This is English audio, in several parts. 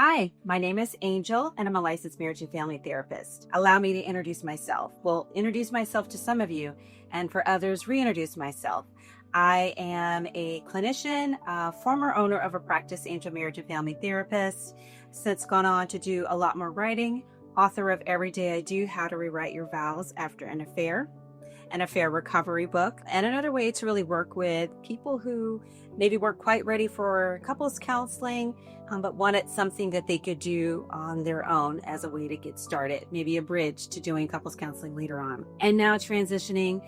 Hi, my name is Angel, and I'm a licensed marriage and family therapist. Allow me to introduce myself. Well, introduce myself to some of you, and for others, reintroduce myself. I am a clinician, former owner of a practice, Angel Marriage and Family Therapist, since gone on to do a lot more writing, author of Every Day I Do, How to Rewrite Your Vows After an affair recovery book, and another way to really work with people who maybe weren't quite ready for couples counseling, but wanted something that they could do on their own as a way to get started, maybe a bridge to doing couples counseling later on. And now transitioning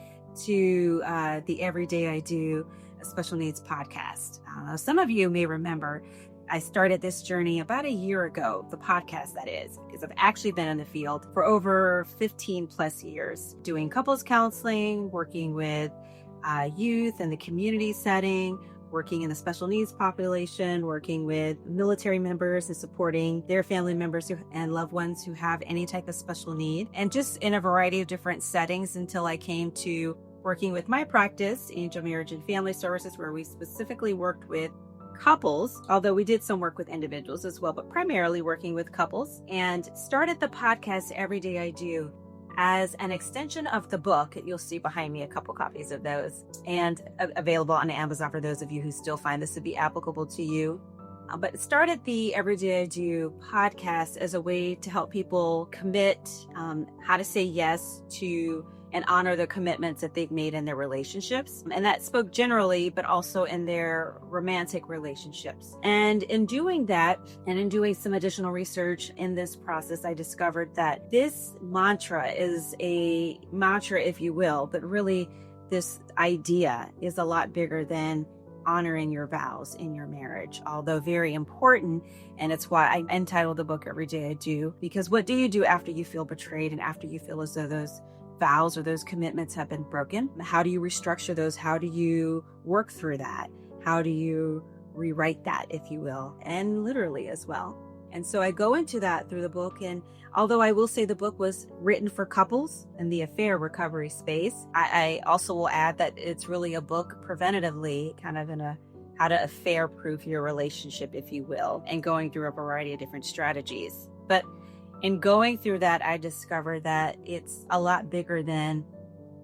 to the Every Day I Do Special Needs podcast. Some of you may remember I started this journey about a year ago, the podcast that is, because I've actually been in the field for over 15 plus years, doing couples counseling, working with youth in the community setting, working in the special needs population, working with military members and supporting their family members and loved ones who have any type of special need, and just in a variety of different settings until I came to working with my practice, Angel Marriage and Family Services, where we specifically worked with couples, although we did some work with individuals as well, but primarily working with couples, and started the podcast Every Day I Do as an extension of the book. You'll see behind me a couple copies of those, and available on Amazon for those of you who still find this to be applicable to you. But started the Every Day I Do podcast as a way to help people commit, how to say yes to and honor the commitments that they've made in their relationships. And that spoke generally, but also in their romantic relationships. And in doing that, and in doing some additional research in this process, I discovered that this mantra is a mantra, if you will, but really this idea is a lot bigger than honoring your vows in your marriage, although very important. And it's why I entitled the book Every Day I Do, because what do you do after you feel betrayed and after you feel as though those vows or those commitments have been broken? How do you restructure those? How do you work through that? How do you rewrite that, if you will, and literally as well? And so I go into that through the book. And although I will say the book was written for couples in the affair recovery space, I also will add that it's really a book preventatively, kind of in a how to affair proof your relationship, if you will, and going through a variety of different strategies. But in going through that, I discovered that it's a lot bigger than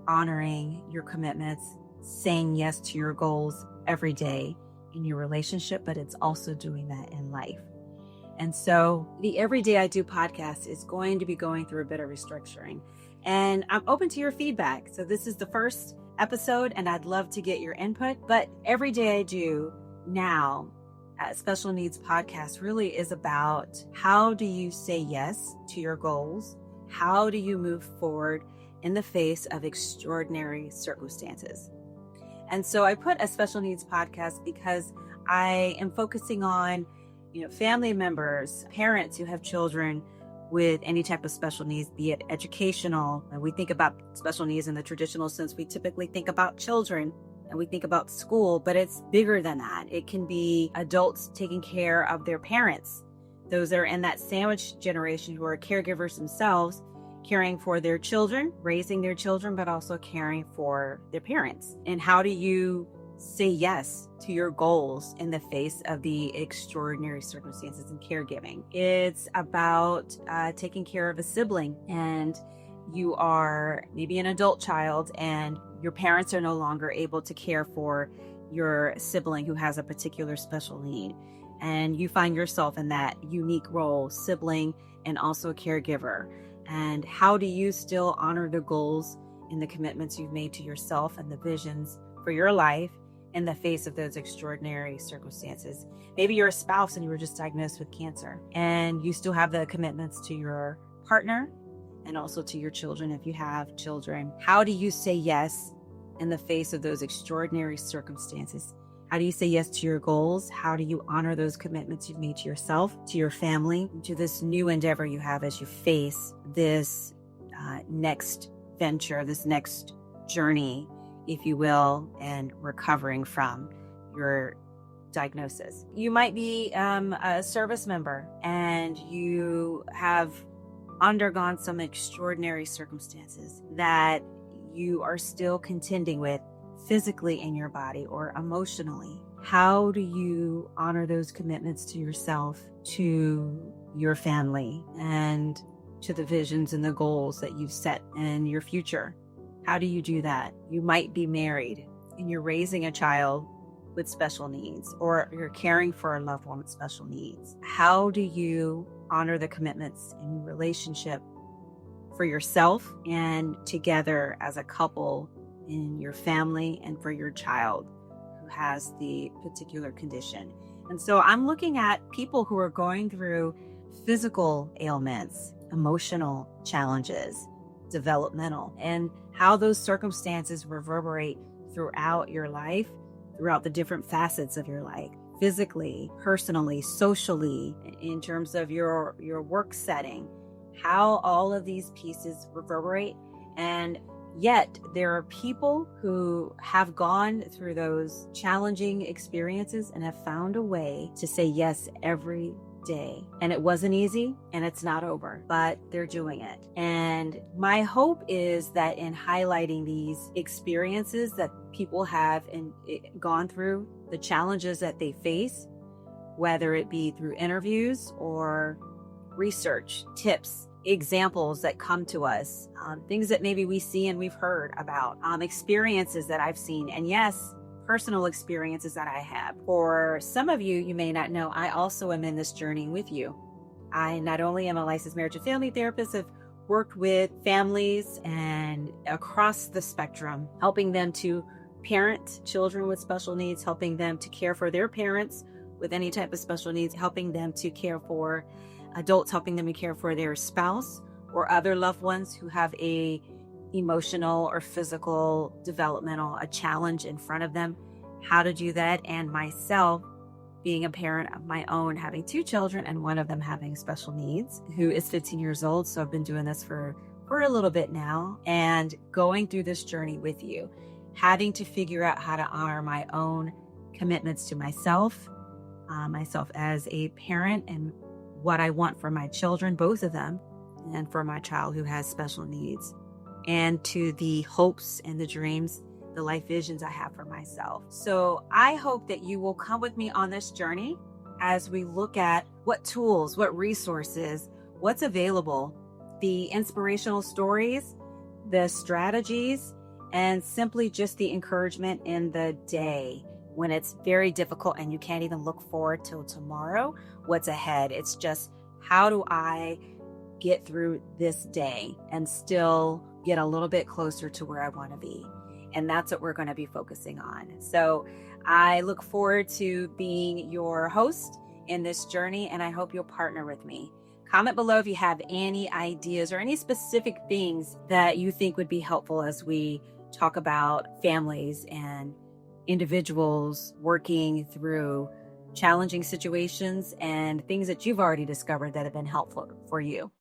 honoring your commitments, saying yes to your goals every day in your relationship, but it's also doing that in life. And so the Every Day I Do podcast is going to be going through a bit of restructuring, and I'm open to your feedback. So this is the first episode, and I'd love to get your input. But Every Day I Do now, Special Needs podcast, really is about how do you say yes to your goals? How do you move forward in the face of extraordinary circumstances? And so I put a Special Needs podcast because I am focusing on, family members, parents who have children with any type of special needs, be it educational. And we think about special needs in the traditional sense. We typically think about children and we think about school, but it's bigger than that. It can be adults taking care of their parents, those that are in that sandwich generation who are caregivers themselves, caring for their children, raising their children, but also caring for their parents. And how do you say yes to your goals in the face of the extraordinary circumstances in caregiving? It's about taking care of a sibling, and you are maybe an adult child and your parents are no longer able to care for your sibling who has a particular special need. And you find yourself in that unique role, sibling and also caregiver. And how do you still honor the goals and the commitments you've made to yourself and the visions for your life in the face of those extraordinary circumstances? Maybe you're a spouse and you were just diagnosed with cancer, and you still have the commitments to your partner and also to your children if you have children. How do you say yes in the face of those extraordinary circumstances? How do you say yes to your goals? How do you honor those commitments you've made to yourself, to your family, to this new endeavor you have as you face this next venture, this next journey, if you will, and recovering from your diagnosis? You might be a service member and you have undergone some extraordinary circumstances that you are still contending with physically in your body or emotionally. How do you honor those commitments to yourself, to your family, and to the visions and the goals that you've set in your future? How do you do that? You might be married and you're raising a child with special needs, or you're caring for a loved one with special needs. How do you honor the commitments in your relationship for yourself and together as a couple in your family and for your child who has the particular condition? And so I'm looking at people who are going through physical ailments, emotional challenges, developmental, and how those circumstances reverberate throughout your life, throughout the different facets of your life, physically, personally, socially, in terms of your work setting, how all of these pieces reverberate. And yet there are people who have gone through those challenging experiences and have found a way to say yes every day. And it wasn't easy and it's not over, but they're doing it. And my hope is that in highlighting these experiences that people have gone through, the challenges that they face, whether it be through interviews or research, tips, examples that come to us, things that maybe we see and we've heard about, experiences that I've seen, and yes, personal experiences that I have. For some of you, you may not know, I also am in this journey with you. I not only am a licensed marriage and family therapist, have worked with families and across the spectrum, helping them to parent children with special needs, helping them to care for their parents with any type of special needs, helping them to care for adults, helping them to care for their spouse or other loved ones who have a emotional or physical developmental a challenge in front of them, how to do that. And myself being a parent of my own, having two children and one of them having special needs, who is 15 years old. So I've been doing this for a little bit now and going through this journey with you, having to figure out how to honor my own commitments to myself as a parent and what I want for my children, both of them, and for my child who has special needs, and to the hopes and the dreams, the life visions I have for myself. So I hope that you will come with me on this journey as we look at what tools, what resources, what's available, the inspirational stories, the strategies, and simply just the encouragement in the day when it's very difficult and you can't even look forward till tomorrow, what's ahead. It's just, how do I get through this day and still get a little bit closer to where I want to be? And that's what we're going to be focusing on. So I look forward to being your host in this journey, and I hope you'll partner with me. Comment below if you have any ideas or any specific things that you think would be helpful as we talk about families and individuals working through challenging situations and things that you've already discovered that have been helpful for you.